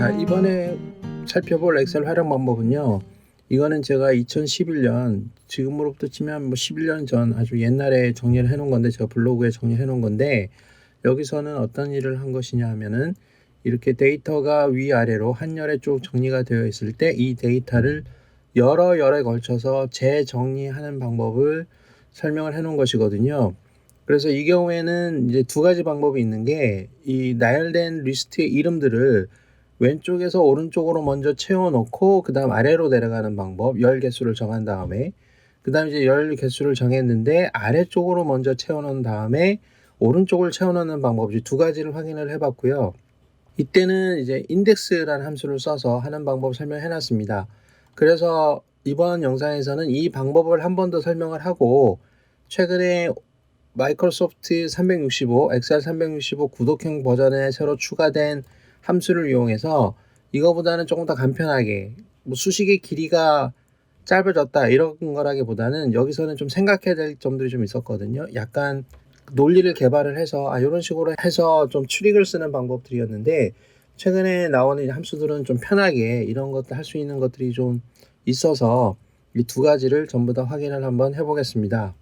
자, 이번에 살펴볼 엑셀 활용 방법은요. 이거는 제가 2011년, 지금으로부터 치면 뭐 11년 전 아주 옛날에 정리를 해 놓은 건데, 제가 블로그에 정리해 놓은 건데, 여기서는 어떤 일을 한 것이냐 하면은 이렇게 데이터가 위아래로 한열에 쭉 정리가 되어 있을 때 이 데이터를 여러 열에 걸쳐서 재정리하는 방법을 설명을 해 놓은 것이거든요. 그래서 이 경우에는 이제 두 가지 방법이 있는 게, 이 나열된 리스트의 이름들을 왼쪽에서 오른쪽으로 먼저 채워 놓고 그다음 아래로 내려가는 방법, 열 개수를 정한 다음에 그다음 이제 열 개수를 정했는데 아래쪽으로 먼저 채워 놓은 다음에 오른쪽을 채워 넣는 방법, 이 두 가지를 확인을 해 봤고요. 이때는 이제 인덱스라는 함수를 써서 하는 방법을 설명해 놨습니다. 그래서 이번 영상에서는 이 방법을 한 번 더 설명을 하고, 최근에 마이크로소프트 365, 엑셀 365 구독형 버전에 새로 추가된 함수를 이용해서 이거보다는 조금 더 간편하게, 뭐 수식의 길이가 짧아졌다 이런 거라기보다는 여기서는 좀 생각해야 될 점들이 좀 있었거든요. 약간 논리를 개발을 해서 이런 식으로 해서 좀 트릭을 쓰는 방법들이었는데, 최근에 나오는 함수들은 좀 편하게 이런 것들 할 수 있는 것들이 좀 있어서 이 두 가지를 전부 다 확인을 한번 해보겠습니다.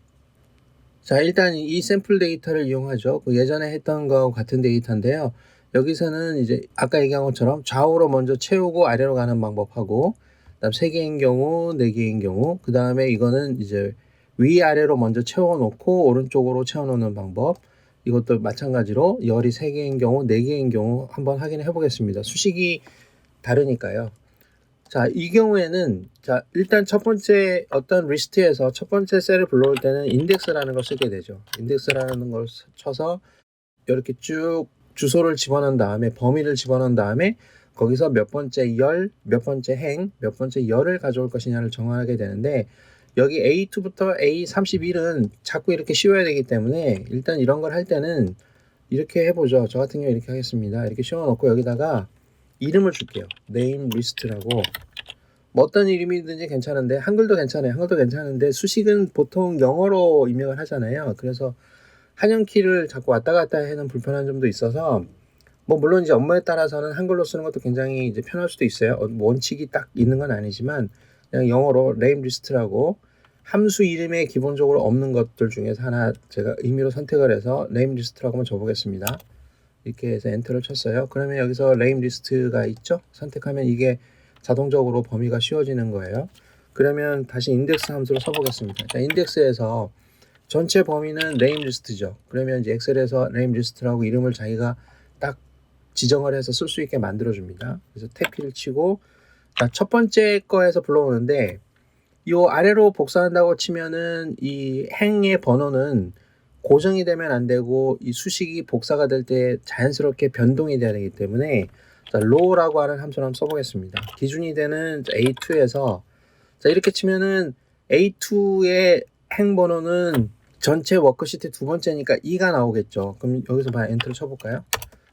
자, 일단 이 샘플 데이터를 이용하죠. 그 예전에 했던 거와 같은 데이터인데요. 여기서는 이제 아까 얘기한 것처럼 좌우로 먼저 채우고 아래로 가는 방법하고, 그다음 3개인 경우, 4개인 경우, 그 다음에 이거는 이제 위아래로 먼저 채워놓고 오른쪽으로 채워놓는 방법, 이것도 마찬가지로 열이 3개인 경우, 4개인 경우 한번 확인해 보겠습니다. 수식이 다르니까요. 자, 이 경우에는, 자, 일단 첫 번째 어떤 리스트에서 첫 번째 셀을 불러올 때는 인덱스라는 걸 쓰게 되죠. 인덱스라는 걸 쳐서 이렇게 쭉 주소를 집어넣은 다음에, 범위를 집어넣은 다음에 거기서 몇 번째 열, 몇 번째 행, 몇 번째 열을 가져올 것이냐를 정하게 되는데, 여기 A2부터 A31은 자꾸 이렇게 씌워야 되기 때문에 일단 이런 걸 할 때는 이렇게 해보죠. 저 같은 경우 이렇게 하겠습니다. 이렇게 씌워놓고 여기다가 이름을 줄게요. name list라고. 뭐 어떤 이름이든지 괜찮은데, 한글도 괜찮아요. 한글도 괜찮은데 수식은 보통 영어로 입력을 하잖아요. 그래서 한영키를 자꾸 왔다 갔다 하는 불편한 점도 있어서, 뭐 물론 이제 업무에 따라서는 한글로 쓰는 것도 굉장히 이제 편할 수도 있어요. 원칙이 딱 있는 건 아니지만 그냥 영어로 name list라고, 함수 이름에 기본적으로 없는 것들 중에서 하나 제가 임의로 선택을 해서 name list라고 한번 줘보겠습니다. 이렇게 해서 엔터를 쳤어요. 그러면 여기서 name list가 있죠. 선택하면 이게 자동적으로 범위가 씌워지는 거예요. 그러면 다시 인덱스 함수로 써보겠습니다. 자, 인덱스에서 전체 범위는 name list죠. 그러면 이제 엑셀에서 name list라고 이름을 자기가 딱 지정을 해서 쓸 수 있게 만들어 줍니다. 그래서 탭키를 치고, 자, 첫 번째 거에서 불러오는데, 이 아래로 복사한다고 치면은 이 행의 번호는 고정이 되면 안 되고, 이 수식이 복사가 될 때 자연스럽게 변동이 돼야 되기 때문에, 자, row라고 하는 함수를 한번 써보겠습니다. 기준이 되는 A2에서, 자, 이렇게 치면은 A2의 행 번호는 전체 워크시트 두 번째니까 2가 나오겠죠. 그럼 여기서 봐요. 엔터를 쳐볼까요?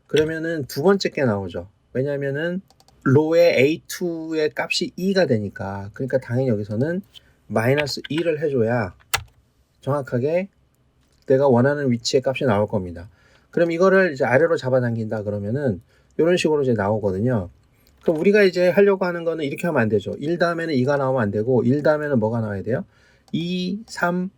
그러면은 두 번째 게 나오죠. 왜냐면은 row의 A2의 값이 2가 되니까. 그러니까 당연히 여기서는 마이너스 2를 해줘야 정확하게 내가 원하는 위치의 값이 나올 겁니다. 그럼 이거를 이제 아래로 잡아당긴다 그러면은 이런 식으로 이제 나오거든요. 그럼 우리가 이제 하려고 하는 거는 이렇게 하면 안 되죠. 1 다음에는 2가 나오면 안 되고, 1 다음에는 뭐가 나와야 돼요? 2, 3,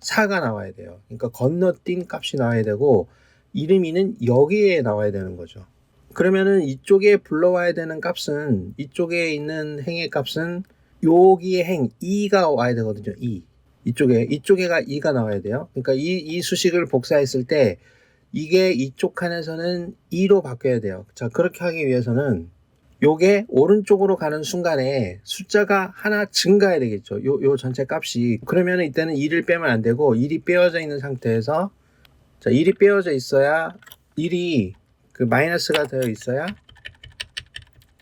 4가 나와야 돼요. 그러니까 건너뛴 값이 나와야 되고, 이름이는 여기에 나와야 되는 거죠. 그러면은 이쪽에 불러와야 되는 값은, 이쪽에 있는 행의 값은 여기에 행 2가 와야 되거든요. 2. 이쪽에가 2가 나와야 돼요. 그러니까 이 수식을 복사했을 때 이게 이쪽 칸에서는 2로 바뀌어야 돼요. 자, 그렇게 하기 위해서는 요게 오른쪽으로 가는 순간에 숫자가 하나 증가해야 되겠죠. 요 전체 값이. 그러면 이때는 1을 빼면 안 되고, 1이 빼어져 있는 상태에서, 자, 1이 빼어져 있어야, 1이 그 마이너스가 되어 있어야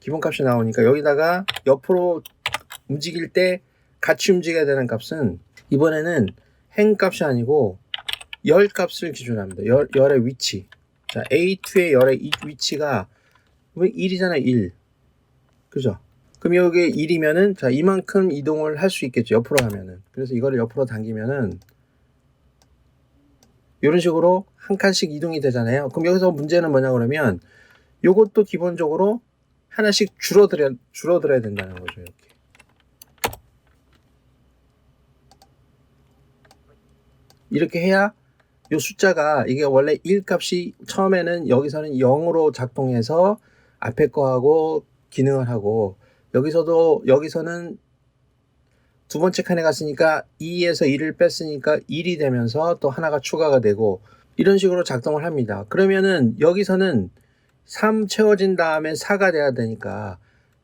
기본값이 나오니까, 여기다가 옆으로 움직일 때 같이 움직여야 되는 값은 이번에는 행 값이 아니고 열 값을 기준합니다. 열의 위치. 자, A2의 열의 위치가 1이잖아요. 1. 그죠? 그럼 여기 1이면은, 자, 이만큼 이동을 할 수 있겠죠. 옆으로 가면은. 그래서 이거를 옆으로 당기면은 이런 식으로 한 칸씩 이동이 되잖아요. 그럼 여기서 문제는 뭐냐 그러면, 요것도 기본적으로 하나씩 줄어들어야 된다는 거죠. 이렇게 해야 이 숫자가 이게 원래 1 값이 처음에는 여기서는 0으로 작동해서 앞에 거하고 기능을 하고 여기서는 두 번째 칸에 갔으니까 2에서 1을 뺐으니까 1이 되면서 또 하나가 추가가 되고 이런 식으로 작동을 합니다. 그러면은 여기서는 3 채워진 다음에 4가 돼야 되니까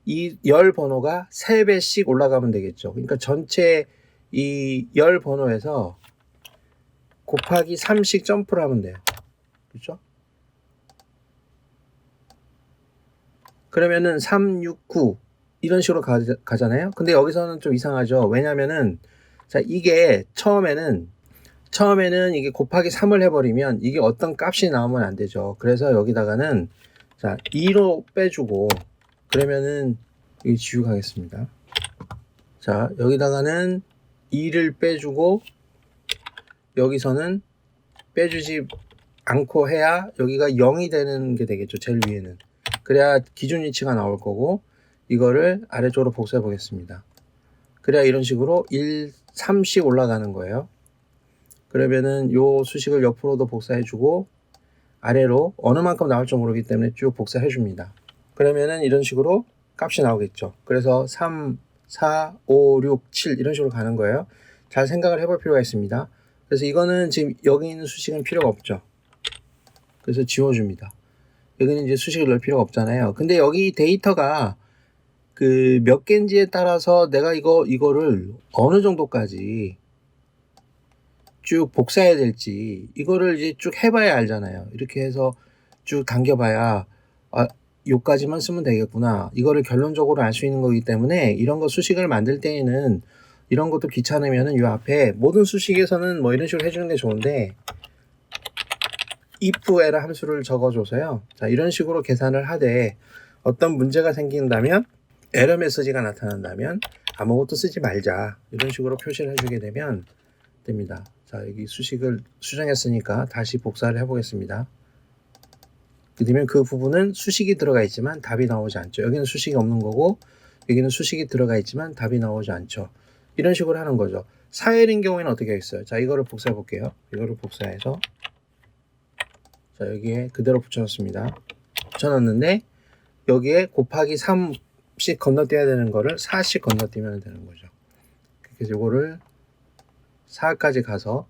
이 열 번호가 3배씩 올라가면 되겠죠. 그러니까 전체 이 열 번호에서 곱하기 3씩 점프를 하면 돼요. 그렇죠? 그러면은 3, 6, 9 이런 식으로 가잖아요. 근데 여기서는 좀 이상하죠. 왜냐면은 자, 이게 처음에는 이게 곱하기 3을 해버리면 이게 어떤 값이 나오면 안 되죠. 그래서 여기다가는 자 2로 빼주고 그러면은 여기 지우가겠습니다. 자 여기다가는 2를 빼주고 여기서는 빼주지 않고 해야 여기가 0이 되는 게 되겠죠. 제일 위에는. 그래야 기준 위치가 나올 거고 이거를 아래쪽으로 복사해 보겠습니다. 그래야 이런 식으로 1, 3씩 올라가는 거예요. 그러면은 요 수식을 옆으로도 복사해 주고 아래로 어느 만큼 나올지 모르기 때문에 쭉 복사해 줍니다. 그러면은 이런 식으로 값이 나오겠죠. 그래서 3, 4, 5, 6, 7 이런 식으로 가는 거예요. 잘 생각을 해볼 필요가 있습니다. 그래서 이거는 지금 여기 있는 수식은 필요가 없죠. 그래서 지워줍니다. 여기는 이제 수식을 넣을 필요가 없잖아요. 근데 여기 데이터가 그 몇 개인지에 따라서 내가 이거를 어느 정도까지 쭉 복사해야 될지 이거를 이제 쭉 해봐야 알잖아요. 이렇게 해서 쭉 당겨봐야 요까지만 쓰면 되겠구나. 이거를 결론적으로 알 수 있는 거기 때문에 이런 거 수식을 만들 때에는 이런 것도 귀찮으면은 요 앞에 모든 수식에서는 뭐 이런 식으로 해주는 게 좋은데 if 에러 함수를 적어줘서요. 자 이런 식으로 계산을 하되 어떤 문제가 생긴다면 에러 메시지가 나타난다면 아무것도 쓰지 말자 이런 식으로 표시를 해주게 되면 됩니다. 자 여기 수식을 수정했으니까 다시 복사를 해보겠습니다. 그러면 그 부분은 수식이 들어가 있지만 답이 나오지 않죠. 여기는 수식이 없는 거고 여기는 수식이 들어가 있지만 답이 나오지 않죠. 이런 식으로 하는 거죠. 사회인 경우에는 어떻게 하겠어요? 자 이거를 복사해 볼게요. 이거를 복사해서 자 여기에 그대로 붙여놨습니다. 붙여놨는데 여기에 곱하기 3씩 건너뛰어야 되는 거를 4씩 건너뛰면 되는 거죠. 그래서 이거를 4까지 가서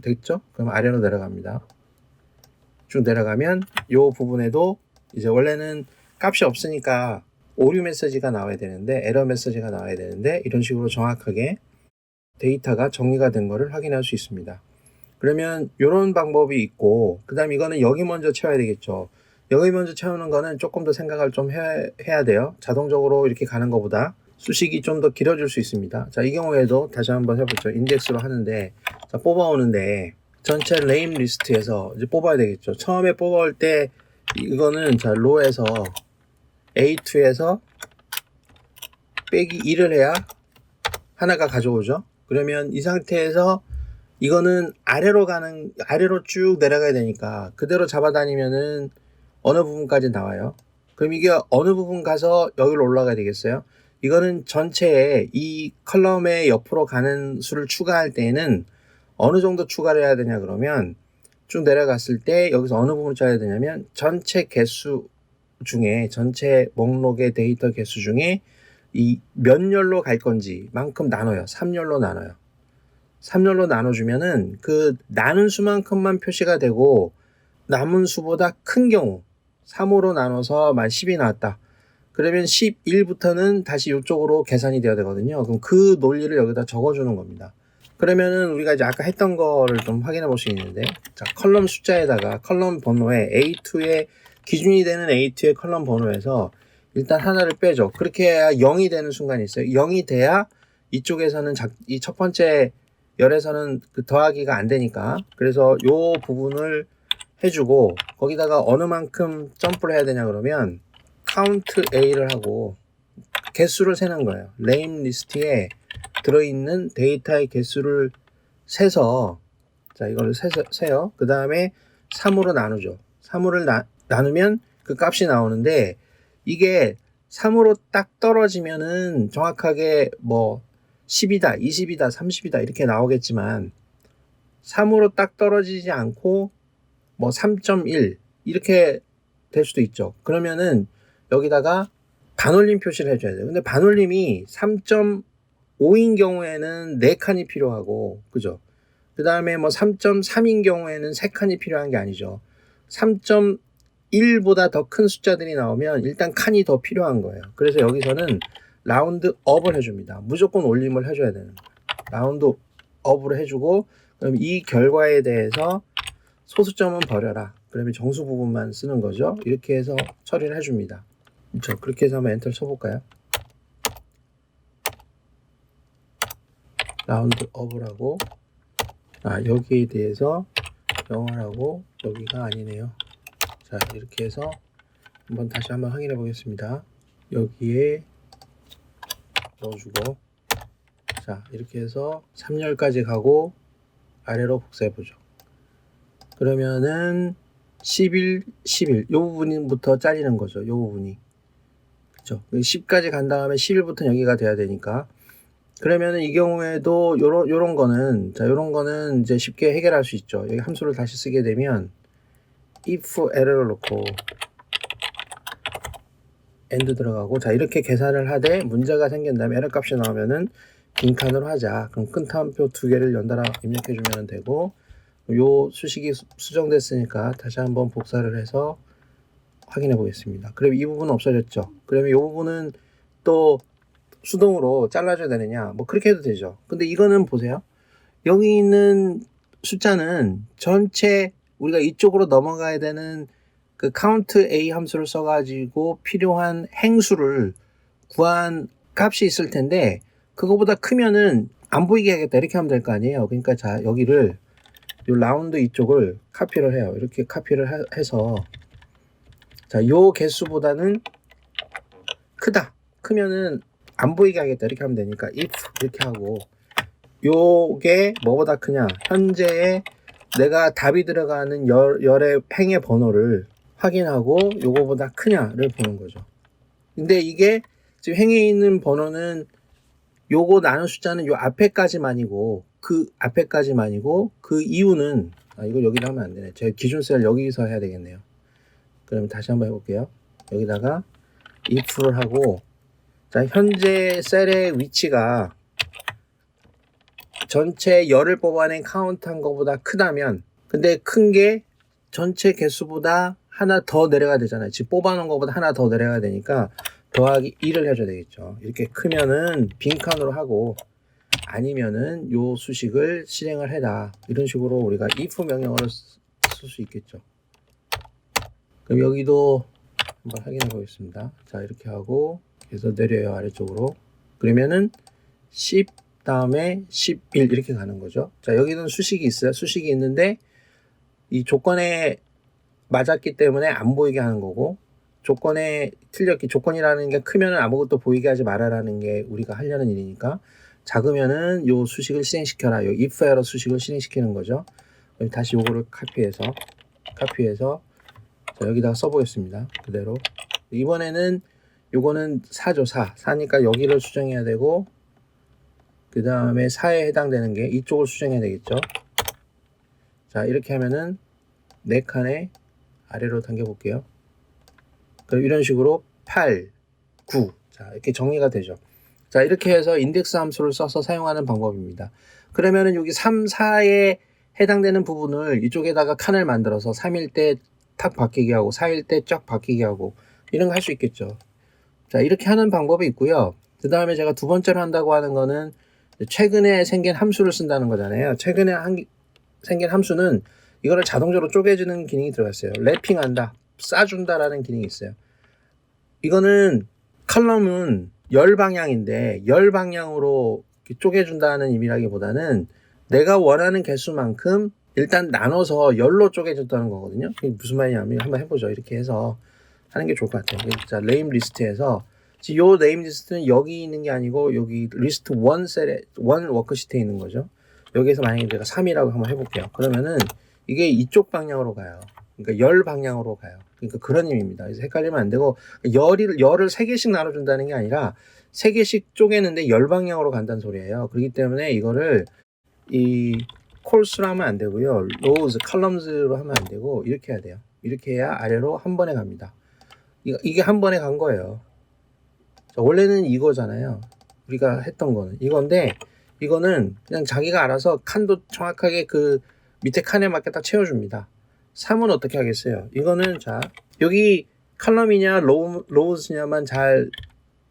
됐죠? 그럼 아래로 내려갑니다. 쭉 내려가면 이 부분에도 이제 원래는 값이 없으니까 오류 메시지가 나와야 되는데 에러 메시지가 나와야 되는데 이런 식으로 정확하게 데이터가 정리가 된 거를 확인할 수 있습니다. 그러면 이런 방법이 있고 그 다음 이거는 여기 먼저 채워야 되겠죠. 여기 먼저 채우는 거는 조금 더 생각을 좀 해야 돼요. 자동적으로 이렇게 가는 것보다 수식이 좀 더 길어질 수 있습니다. 자, 이 경우에도 다시 한번 해보죠. 인덱스로 하는데 자, 뽑아오는데 전체 네임 리스트에서 이제 뽑아야 되겠죠. 처음에 뽑아올 때 이거는 자 로에서 A2에서 빼기 1을 해야 하나가 가져오죠. 그러면 이 상태에서 이거는 아래로 쭉 내려가야 되니까 그대로 잡아다니면은 어느 부분까지 나와요. 그럼 이게 어느 부분 가서 여기로 올라가야 되겠어요? 이거는 전체에 이 컬럼의 옆으로 가는 수를 추가할 때에는 어느 정도 추가를 해야 되냐 그러면 쭉 내려갔을 때 여기서 어느 부분을 짜야 되냐면 전체 개수 중에 전체 목록의 데이터 개수 중에 이 몇 열로 갈 건지 만큼 나눠요. 3열로 나눠요. 3열로 나눠주면은 그 나눈 수만큼만 표시가 되고 남은 수보다 큰 경우 3으로 나눠서 만 10이 나왔다. 그러면 11부터는 다시 이쪽으로 계산이 되어야 되거든요. 그럼 그 논리를 여기다 적어주는 겁니다. 그러면은 우리가 이제 아까 했던 거를 좀 확인해 볼 수 있는데 자 컬럼 숫자에다가 컬럼 번호에 A2에 기준이 되는 A2의 컬럼 번호에서 일단 하나를 빼죠. 그렇게 해야 0이 되는 순간이 있어요. 0이 돼야 이쪽에서는 이 첫 번째 열에서는 그 더하기가 안 되니까 그래서 요 부분을 해주고 거기다가 어느 만큼 점프를 해야 되냐 그러면 count A를 하고 개수를 세는 거예요. name 리스트에 들어있는 데이터의 개수를 세서 자 이걸 세요. 그 다음에 3으로 나누죠. 3으로 나누면 그 값이 나오는데 이게 3으로 딱 떨어지면은 정확하게 뭐 10이다, 20이다, 30이다 이렇게 나오겠지만 3으로 딱 떨어지지 않고 뭐 3.1 이렇게 될 수도 있죠. 그러면은 여기다가 반올림 표시를 해줘야 돼요. 근데 반올림이 3.5인 경우에는 4칸이 필요하고, 그죠? 그 다음에 뭐 3.3인 경우에는 3칸이 필요한 게 아니죠. 3.1보다 더 큰 숫자들이 나오면 일단 칸이 더 필요한 거예요. 그래서 여기서는 라운드 업을 해줍니다. 무조건 올림을 해줘야 되는 거예요. 라운드 업으로 해주고, 그럼 이 결과에 대해서 소수점은 버려라. 그러면 정수 부분만 쓰는 거죠. 이렇게 해서 처리를 해줍니다. 그렇죠. 그렇게 해서 한번 엔터를 쳐볼까요? 라운드 업을 하고, 여기에 대해서 0을 하고 여기가 아니네요. 자, 이렇게 해서 다시 한번 확인해 보겠습니다. 여기에 넣어주고, 자, 이렇게 해서 3열까지 가고 아래로 복사해 보죠. 그러면은 11, 11 이 부분부터 잘리는 거죠. 이 부분이. 그렇죠. 10까지 간 다음에 11부터 여기가 돼야 되니까. 그러면은 이 경우에도 요런 거는, 자, 요런 거는 이제 쉽게 해결할 수 있죠. 여기 함수를 다시 쓰게 되면 if error를 놓고 end 들어가고, 자, 이렇게 계산을 하되 문제가 생긴 다음에 에러 값이 나오면은 빈칸으로 하자. 그럼 큰 타원표 2개를 연달아 입력해 주면 되고, 요 수식이 수정됐으니까 다시 한번 복사를 해서 확인해 보겠습니다. 그럼 이 부분은 없어졌죠. 그러면 이 부분은 또 수동으로 잘라줘야 되느냐? 뭐 그렇게 해도 되죠. 근데 이거는 보세요. 여기 있는 숫자는 전체 우리가 이쪽으로 넘어가야 되는 그 count A 함수를 써가지고 필요한 행수를 구한 값이 있을 텐데, 그거보다 크면은 안 보이게 하겠다 이렇게 하면 될 거 아니에요. 그러니까 자, 여기를 요 라운드 이쪽을 카피를 해요. 이렇게 카피를 해서, 자, 요 개수보다는 크다. 크면은 안 보이게 하겠다 이렇게 하면 되니까 if 이렇게 하고, 요게 뭐보다 크냐, 현재의 내가 답이 들어가는 열의 행의 번호를 확인하고 요거보다 크냐를 보는 거죠. 근데 이게 지금 행에 있는 번호는 요거 나눈 숫자는 요 앞에까지만이고, 그 이유는, 이거 여기다 하면 안 되네. 제 기준 셀 여기서 해야 되겠네요. 그러면 다시 한번 해볼게요. 여기다가 if를 하고, 자, 현재 셀의 위치가 전체 열을 뽑아낸 카운트한 것보다 크다면, 근데 큰 게 전체 개수보다 하나 더 내려가야 되잖아요. 지금 뽑아놓은 것보다 하나 더 내려가야 되니까 더하기 1을 해줘야 되겠죠. 이렇게 크면은 빈칸으로 하고, 아니면은 요 수식을 실행을 해라. 이런 식으로 우리가 if 명령어를 쓸 수 있겠죠. 그럼 여기도 한번 확인해 보겠습니다. 자, 이렇게 하고 계속 내려요, 아래쪽으로. 그러면은 10 다음에 11 이렇게 가는 거죠. 자, 여기는 수식이 있어요. 수식이 있는데 이 조건에 맞았기 때문에 안 보이게 하는 거고, 조건에 틀렸기, 조건이라는 게 크면은 아무것도 보이게 하지 말아라는 게 우리가 하려는 일이니까, 작으면은 요 수식을 실행시켜라. 요 if error 수식을 실행시키는 거죠. 그럼 다시 요거를 카피해서 자, 여기다가 써보겠습니다. 그대로. 이번에는 요거는 4죠. 4니까 여기를 수정해야 되고, 그 다음에 4에 해당되는 게 이쪽을 수정해야 되겠죠. 자, 이렇게 하면은 4칸에 아래로 당겨 볼게요. 그럼 이런 식으로 8, 9, 자, 이렇게 정리가 되죠. 자, 이렇게 해서 인덱스 함수를 써서 사용하는 방법입니다. 그러면은 여기 3, 4에 해당되는 부분을 이쪽에다가 칸을 만들어서 3일 때 탁 바뀌게 하고 4일 때 쫙 바뀌게 하고 이런 거 할 수 있겠죠. 자, 이렇게 하는 방법이 있고요. 그 다음에 제가 두 번째로 한다고 하는 거는 최근에 생긴 함수를 쓴다는 거잖아요. 최근에 생긴 함수는 이거를 자동적으로 쪼개주는 기능이 들어갔어요. 랩핑한다, 싸준다라는 기능이 있어요. 이거는 컬럼은 열 방향인데 열 방향으로 쪼개준다는 의미라기보다는 내가 원하는 개수만큼 일단 나눠서 열로 쪼개줬다는 거거든요. 그게 무슨 말이냐면 한번 해보죠. 이렇게 해서 하는 게 좋을 것 같아요. 자, 네임 리스트에서 요 네임 리스트는 여기 있는 게 아니고 여기 리스트 1 셀에 1 워크시트에 있는 거죠. 여기에서 만약에 내가 3이라고 한번 해볼게요. 그러면은 이게 이쪽 방향으로 가요. 그러니까 열 방향으로 가요. 그러니까 그런 의미입니다. 그래서 헷갈리면 안 되고 열을 3개씩 나눠준다는 게 아니라 3개씩 쪼개는데 열 방향으로 간다는 소리예요. 그렇기 때문에 이거를 이 콜스로 하면 안 되고요. 로우즈, 컬럼즈로 하면 안 되고 이렇게 해야 돼요. 이렇게 해야 아래로 한 번에 갑니다. 이게 한 번에 간 거예요. 자, 원래는 이거잖아요. 우리가 했던 거는 이건데 이거는 그냥 자기가 알아서 칸도 정확하게 그 밑에 칸에 맞게 딱 채워줍니다. 3은 어떻게 하겠어요? 이거는 자 여기 칼럼이냐 로우즈냐만 잘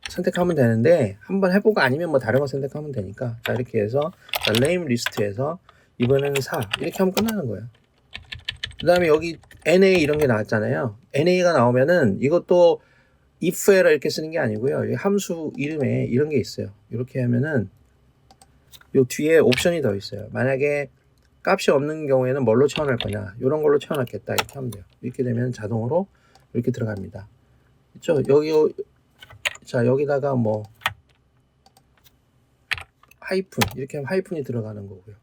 선택하면 되는데 한번 해보고 아니면 뭐 다른 거 선택하면 되니까 자 이렇게 해서 자, 네임 리스트에서 이번에는 4 이렇게 하면 끝나는 거예요. 그 다음에 여기 NA 이런 게 나왔잖아요. NA가 나오면은 이것도 if 에러 이렇게 쓰는 게 아니고요. 이 함수 이름에 이런 게 있어요. 이렇게 하면은 요 뒤에 옵션이 더 있어요. 만약에 값이 없는 경우에는 뭘로 채워낼 거냐 이런 걸로 채워놨겠다 이렇게 하면 돼요. 이렇게 되면 자동으로 이렇게 들어갑니다. 그렇죠? 여기 자 여기다가 뭐 하이픈 이렇게 하면 하이픈이 들어가는 거고요.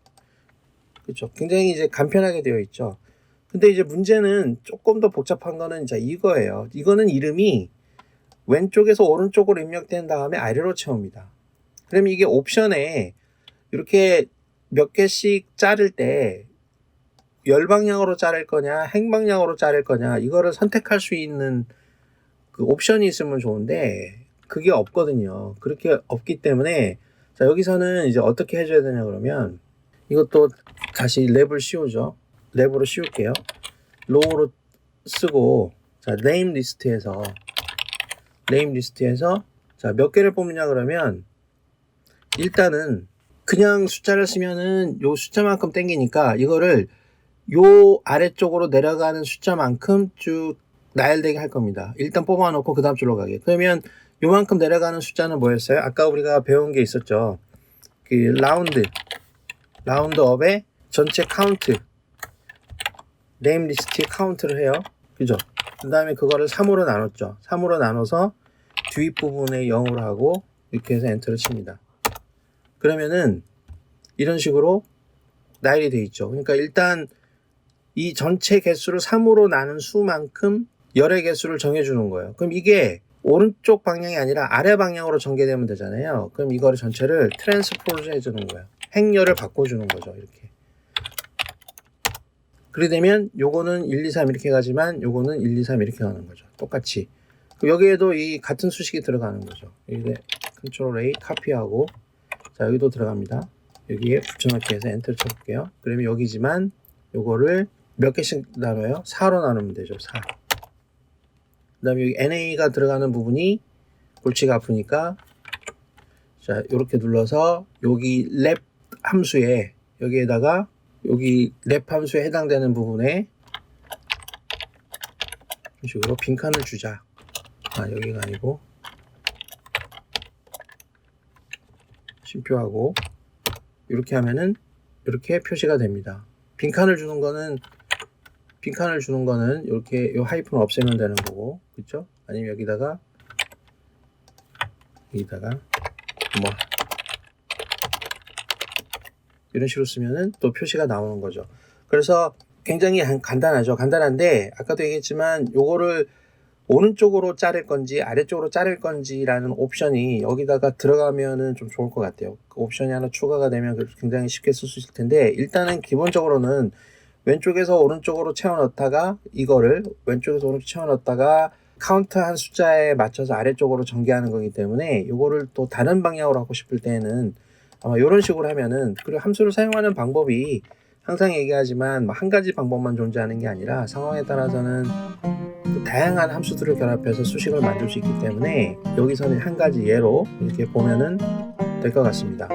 그렇죠? 굉장히 이제 간편하게 되어 있죠. 근데 이제 문제는 조금 더 복잡한 거는 이제 이거예요. 이거는 이름이 왼쪽에서 오른쪽으로 입력된 다음에 아래로 채웁니다. 그러면 이게 옵션에 이렇게 몇 개씩 자를 때 열방향으로 자를 거냐 행방향으로 자를 거냐 이거를 선택할 수 있는 그 옵션이 있으면 좋은데 그게 없거든요. 그렇게 없기 때문에 자 여기서는 이제 어떻게 해줘야 되냐 그러면 이것도 다시 랩을 씌우죠. 랩으로 씌울게요. 로우로 쓰고 자 네임 리스트에서 자 몇 개를 뽑느냐 그러면 일단은 그냥 숫자를 쓰면은 요 숫자만큼 땡기니까 이거를 요 아래쪽으로 내려가는 숫자만큼 쭉 나열되게 할 겁니다. 일단 뽑아놓고 그 다음 줄로 가게. 그러면 요만큼 내려가는 숫자는 뭐였어요? 아까 우리가 배운 게 있었죠. 그 라운드업의 전체 카운트 네임 리스트의 카운트를 해요. 그죠? 그 다음에 그거를 3으로 나눴죠. 3으로 나눠서 뒷부분에 0으로 하고 이렇게 해서 엔터를 칩니다. 그러면은 이런 식으로 나열이 돼 있죠. 그러니까 일단 이 전체 개수를 3으로 나눈 수만큼 열의 개수를 정해주는 거예요. 그럼 이게 오른쪽 방향이 아니라 아래 방향으로 전개되면 되잖아요. 그럼 이거를 전체를 트랜스포즈 해주는 거예요. 행렬을 바꿔주는 거죠. 이렇게. 그렇게 되면 요거는 1, 2, 3 이렇게 가지만 요거는 1, 2, 3 이렇게 가는 거죠. 똑같이. 여기에도 이 같은 수식이 들어가는 거죠. 여기에 컨트롤 A 카피하고 자 여기도 들어갑니다. 여기에 붙여넣기 해서 엔터를 쳐볼게요. 그러면 여기지만 요거를 몇 개씩 나눠요? 4로 나누면 되죠. 4. 그 다음에 여기 NA가 들어가는 부분이 골치가 아프니까 자 이렇게 눌러서 여기 랩 함수에 여기에다가 여기 랩 함수에 해당되는 부분에 이런 식으로 빈칸을 주자. 여기가 아니고 심표하고 이렇게 하면은 이렇게 표시가 됩니다. 빈칸을 주는 거는 이렇게 요 하이픈 없애면 되는 거고, 그렇죠? 아니면 여기다가 뭐 이런 식으로 쓰면은 또 표시가 나오는 거죠. 그래서 굉장히 간단하죠. 간단한데 아까도 얘기했지만 요거를 오른쪽으로 자를 건지 아래쪽으로 자를 건지라는 옵션이 여기다가 들어가면은 좀 좋을 것 같아요. 그 옵션이 하나 추가가 되면 굉장히 쉽게 쓸 수 있을 텐데 일단은 기본적으로는 왼쪽에서 오른쪽으로 채워 넣다가 이거를 왼쪽에서 오른쪽 채워 넣다가 카운트한 숫자에 맞춰서 아래쪽으로 전개하는 거기 때문에 이거를 또 다른 방향으로 하고 싶을 때는 아마 이런 식으로 하면은 그리고 함수를 사용하는 방법이 항상 얘기하지만 한 가지 방법만 존재하는 게 아니라 상황에 따라서는 다양한 함수들을 결합해서 수식을 만들 수 있기 때문에 여기서는 한 가지 예로 이렇게 보면은 될 것 같습니다.